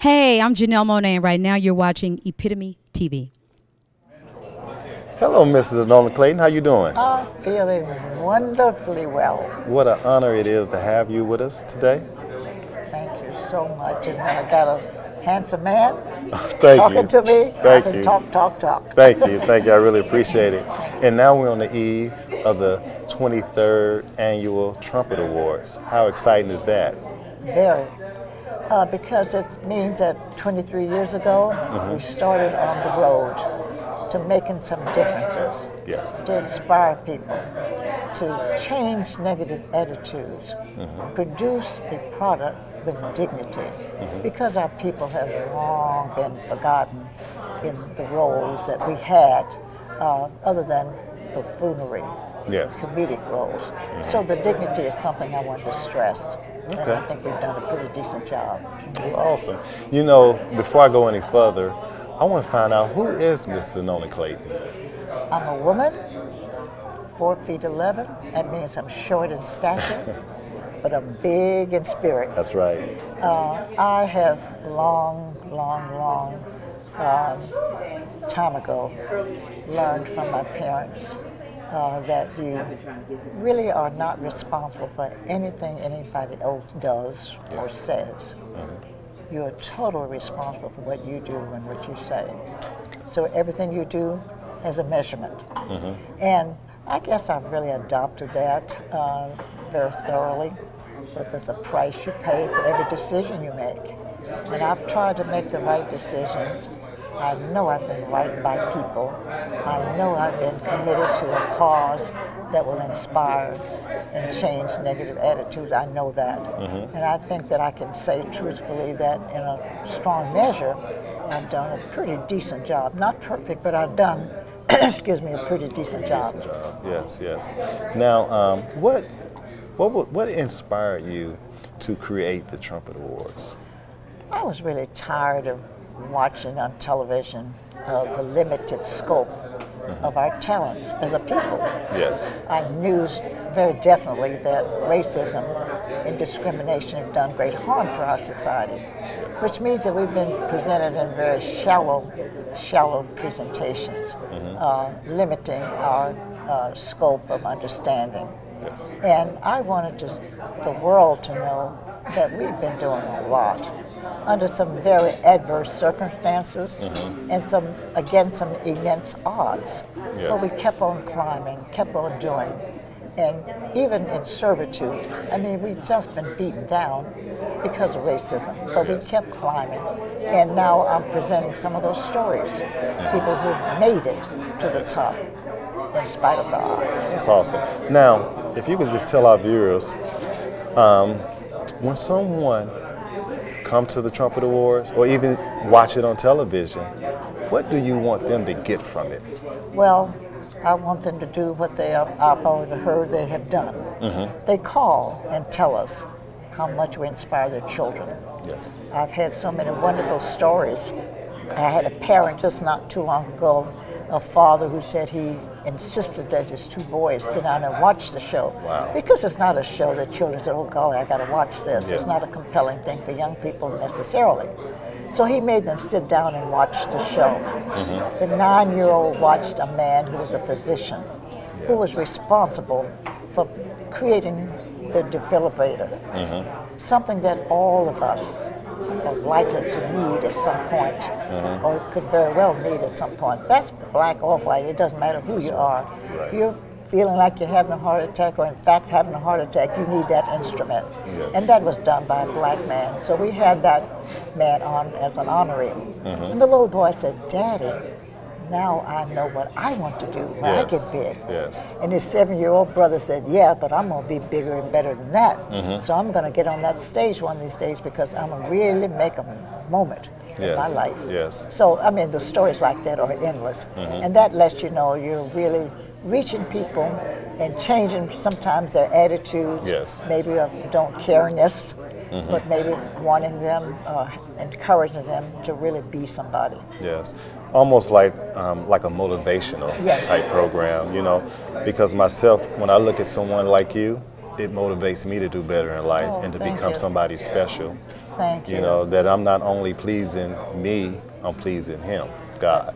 Hey, I'm Janelle Monáe, and right now you're watching Epitome TV. Hello, Mrs. Xernona Clayton. How you doing? I'm feeling wonderfully well. What an honor it is to have you with us today. Thank you so much. And when I got a handsome man Thank to me, Thank I can you. talk. Thank you. Thank you. I really appreciate it. And now we're on the eve of the 23rd Annual Trumpet Awards. How exciting is that? Very. Because it means that 23 years ago, we started on the road to making some differences, Yes. to inspire people, to change negative attitudes, produce a product with dignity, because our people have long been forgotten in the roles that we had, other than buffoonery, Yes. comedic roles. So the dignity is something I want to stress, and Okay. I think we've done a pretty decent job. Awesome. You know, before I go any further, I want to find out, who is Miss Xernona Clayton? I'm a woman, 4'11". That means I'm short in stature, but I'm big in spirit. That's right. I have long time ago learned from my parents that you really are not responsible for anything anybody else does or says. You are totally responsible for what you do and what you say. So everything you do has a measurement. And I guess I've really adopted that very thoroughly. But there's a price you pay for every decision you make. And I've tried to make the right decisions. I know I've been right by people. I know I've been committed to a cause that will inspire and change negative attitudes. I know that. And I think that I can say truthfully that in a strong measure, I've done a pretty decent job. Not perfect, but I've done, excuse me, a pretty decent job. Yes, yes. Now, what inspired you to create the Trumpet Awards? I was really tired of watching on television the limited scope of our talents as a people. Yes. I knew very definitely that racism and discrimination have done great harm for our society, which means that we've been presented in very shallow presentations, limiting our scope of understanding. Yes. And I wanted the world to know that we've been doing a lot under some very adverse circumstances and against some immense odds. Yes. But we kept on climbing, kept on doing. And even in servitude, I mean, we've just been beaten down because of racism, but we kept climbing. And now I'm presenting some of those stories, people who made it to the top in spite of the odds. That's awesome. Now, if you could just tell our viewers, when someone comes to the Trumpet Awards or even watch it on television, what do you want them to get from it? Well, I want them to do what I've already heard they have done. They call and tell us how much we inspire their children. Yes. I've had so many wonderful stories. I had a parent just not too long ago, a father who said he insisted that his two boys sit down and watch the show. Wow. Because it's not a show that children say, oh golly, I gotta watch this. Yes. It's not a compelling thing for young people necessarily. So he made them sit down and watch the show. The 9-year-old watched a man who was a physician, who was responsible for creating the defibrillator, something that all of us are likely to need at some point, or could very well need at some point. That's black or white, it doesn't matter who you are. Right. If you're feeling like you're having a heart attack, or in fact having a heart attack, you need that instrument. Yes. And that was done by a black man. So we had that man on as an honoree. And the little boy said, Daddy, now I know what I want to do when I get big. Yes. And his 7-year-old brother said, yeah, but I'm going to be bigger and better than that. So I'm going to get on that stage one of these days because I'm going to really make a moment in my life. Yes. So, I mean, the stories like that are endless. And that lets you know you're really reaching people and changing sometimes their attitudes, Yes. maybe of don't careness, but maybe wanting them, encouraging them to really be somebody. Yes. Almost like a motivational type program, you know, because myself, when I look at someone like you, it motivates me to do better in life and to become somebody special. Thank you. You know, that I'm not only pleasing me, I'm pleasing him, God.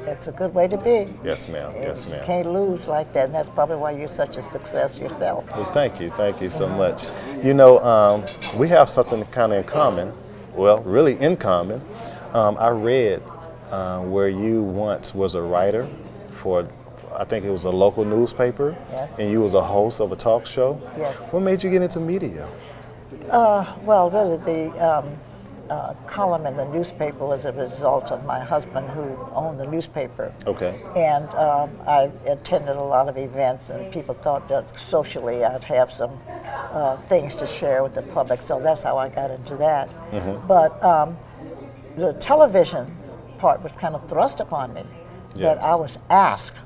That's a good way to be. Yes, ma'am. Yes, You ma'am. can't lose like that, and that's probably why you're such a success yourself. Well, thank you so much. You know, we have something kind of in common. Well, really in common. I read where you once was a writer for, I think it was a local newspaper, Yes. and you was a host of a talk show. Yes. What made you get into media? Well, really, the column in the newspaper was a result of my husband, who owned the newspaper. Okay. And I attended a lot of events, and people thought that socially I'd have some things to share with the public, so that's how I got into that. But the television part was kind of thrust upon me, that Yes. I was asked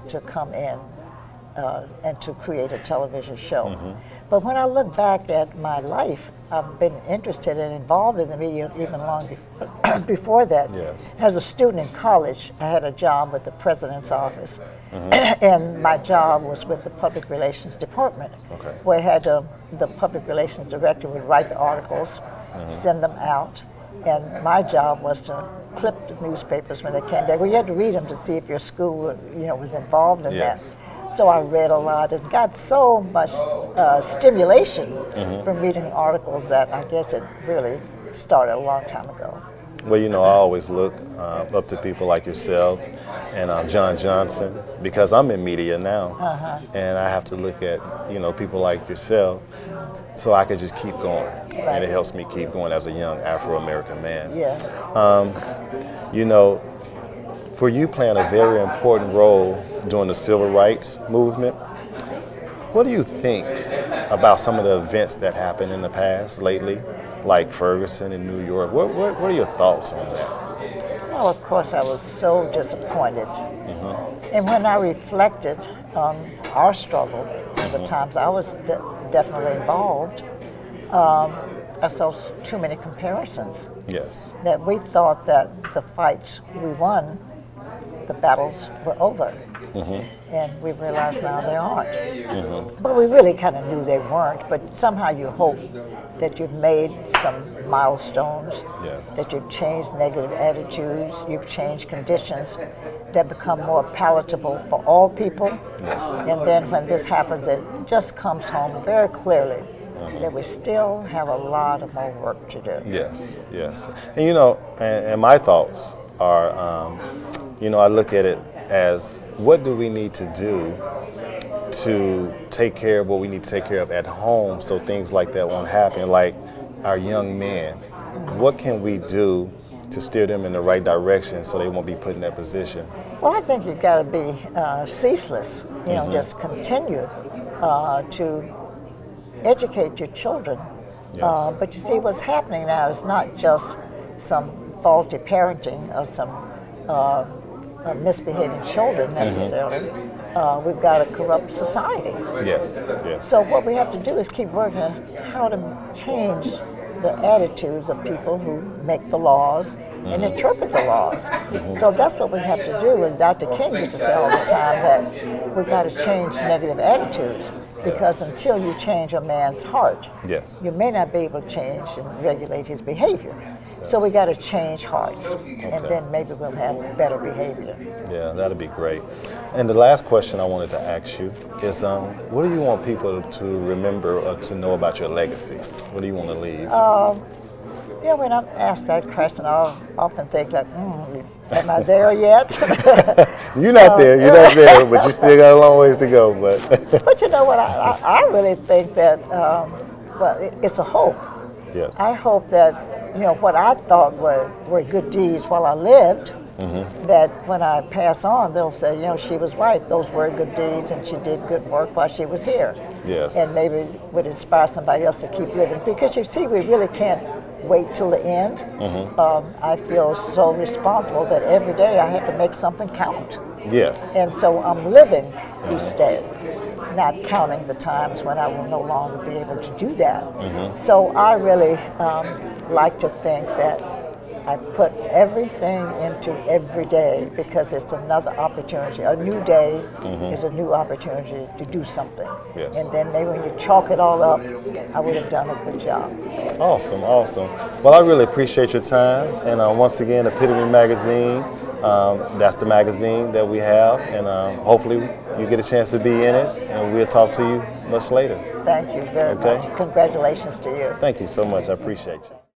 to come in and to create a television show. But when I look back at my life, I've been interested and involved in the media even long before that. Yes. As a student in college, I had a job with the president's office, and my job was with the public relations department, Okay. where I had the public relations director would write the articles, send them out, and my job was to clip the newspapers when they came back. Well, you had to read them to see if your school, was involved in Yes. that. So I read a lot and got so much stimulation from reading articles that I guess it really started a long time ago. Well, you know, I always look up to people like yourself and John Johnson, because I'm in media now, and I have to look at, people like yourself so I can just keep going. And it helps me keep going as a young Afro-American man. Yeah. For you playing a very important role during the civil rights movement, what do you think about some of the events that happened in the past lately, like Ferguson in New York? What are your thoughts on that? Well, of course, I was so disappointed. And when I reflected on our struggle, the times I was definitely involved, I saw too many comparisons. Yes. That we thought that the fights we won, the battles were over. And we realize now they aren't. But we really kind of knew they weren't, but somehow you hope that you've made some milestones, Yes. that you've changed negative attitudes, you've changed conditions that become more palatable for all people. Yes. And then when this happens, it just comes home very clearly that we still have a lot of more work to do. Yes, yes. And and my thoughts are, I look at it as, what do we need to do to take care of what we need to take care of at home so things like that won't happen? Like our young men, what can we do to steer them in the right direction so they won't be put in that position? Well, I think you've got to be ceaseless, just continue to educate your children. Yes. But you see, what's happening now is not just some faulty parenting or some misbehaving children necessarily. We've got a corrupt society. Yes, yes. So what we have to do is keep working on how to change the attitudes of people who make the laws and interpret the laws. So that's what we have to do. And Dr. King used to say all the time that we've got to change negative attitudes, because until you change a man's heart, Yes. you may not be able to change and regulate his behavior. So we got to change hearts, and then maybe we'll have better behavior. Yeah, that'd be great. And the last question I wanted to ask you is, what do you want people to remember or to know about your legacy? What do you want to leave? When I'm asked that question, I'll often think like, am I there yet? You're not there, but you still got a long ways to go. But you know what, I really think that, it's a hope. Yes. I hope that, what I thought were good deeds while I lived, that when I pass on, they'll say, she was right, those were good deeds, and she did good work while she was here. Yes. And maybe would inspire somebody else to keep living. Because you see, we really can't wait till the end. I feel so responsible that every day I have to make something count. Yes. And so I'm living each day, not counting the times when I will no longer be able to do that. So I really like to think that I put everything into every day because it's another opportunity. A new day is a new opportunity to do something. Yes. And then maybe when you chalk it all up, I would have done a good job. Awesome, awesome. Well, I really appreciate your time. And once again, Epitome Magazine, that's the magazine that we have. And hopefully you get a chance to be in it. And we'll talk to you much later. Thank you very much. Congratulations to you. Thank you so much. I appreciate you.